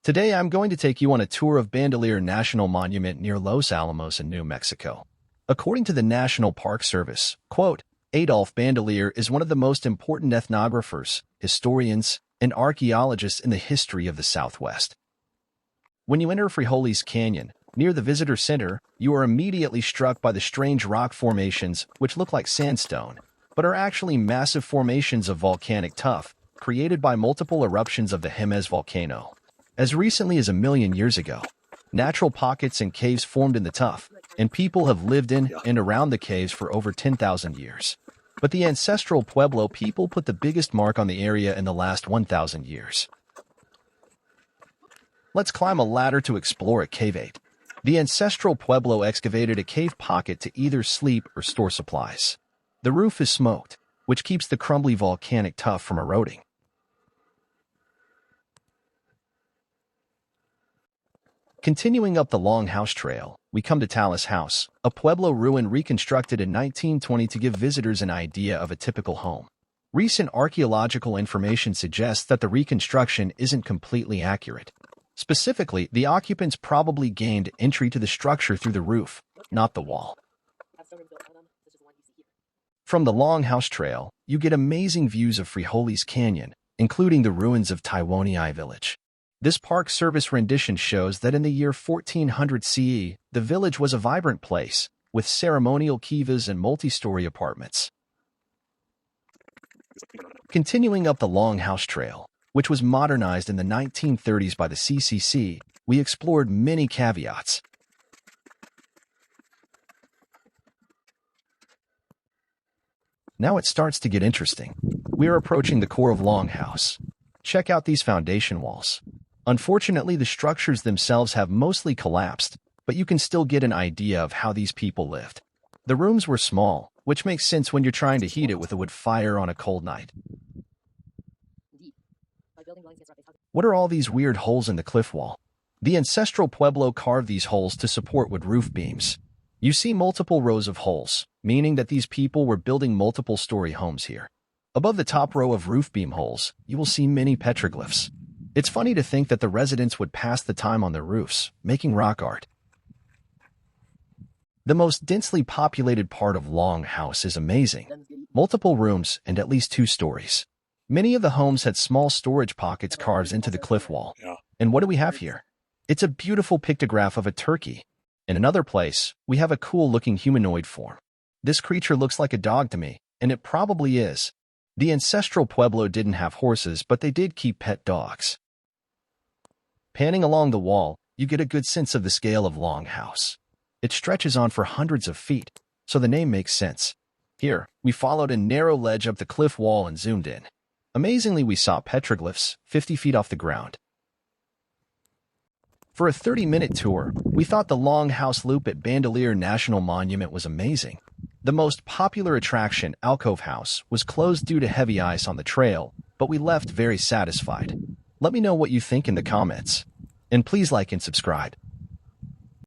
Today I'm going to take you on a tour of Bandelier National Monument near Los Alamos in New Mexico. According to the National Park Service, quote, Adolph Bandelier is one of the most important ethnographers, historians, and archaeologists in the history of the Southwest. When you enter Frijoles Canyon, near the visitor center, you are immediately struck by the strange rock formations which look like sandstone, but are actually massive formations of volcanic tuff, created by multiple eruptions of the Jemez volcano. As recently as 1 million years ago, natural pockets and caves formed in the tuff, and people have lived in and around the caves for over 10,000 years. But the ancestral Pueblo people put the biggest mark on the area in the last 1,000 years. Let's climb a ladder to explore a cave 8. The ancestral Pueblo excavated a cave pocket to either sleep or store supplies. The roof is smoked, which keeps the crumbly volcanic tuff from eroding. Continuing up the long house trail, we come to Talus House, a Pueblo ruin reconstructed in 1920 to give visitors an idea of a typical home. Recent archaeological information suggests that the reconstruction isn't completely accurate. Specifically, the occupants probably gained entry to the structure through the roof, not the wall. From the long house trail, you get amazing views of Frijoles Canyon, including the ruins of Tyuonyi village. This Park Service rendition shows that in the year 1400 CE, the village was a vibrant place, with ceremonial kivas and multi-story apartments. Continuing up the long house trail, which was modernized in the 1930s by the CCC, we explored many caveats. Now it starts to get interesting. We are approaching the core of Long House. Check out these foundation walls. Unfortunately, the structures themselves have mostly collapsed, but you can still get an idea of how these people lived. The rooms were small, which makes sense when you're trying to heat it with a wood fire on a cold night. What are all these weird holes in the cliff wall? The ancestral Pueblo carved these holes to support wood roof beams. You see multiple rows of holes, meaning that these people were building multiple-story homes here. Above the top row of roof beam holes, you will see many petroglyphs. It's funny to think that the residents would pass the time on their roofs, making rock art. The most densely populated part of Long House is amazing. Multiple rooms and at least 2 stories. Many of the homes had small storage pockets carved into the cliff wall. And what do we have here? It's a beautiful pictograph of a turkey. In another place, we have a cool-looking humanoid form. This creature looks like a dog to me, and it probably is. The ancestral Pueblo didn't have horses, but they did keep pet dogs. Panning along the wall, you get a good sense of the scale of Long House. It stretches on for hundreds of feet, so the name makes sense. Here, we followed a narrow ledge up the cliff wall and zoomed in. Amazingly, we saw petroglyphs 50 feet off the ground. For a 30-minute tour, we thought the Long House Loop at Bandelier National Monument was amazing. The most popular attraction, Alcove House, was closed due to heavy ice on the trail, but we left very satisfied. Let me know what you think in the comments. And please like and subscribe.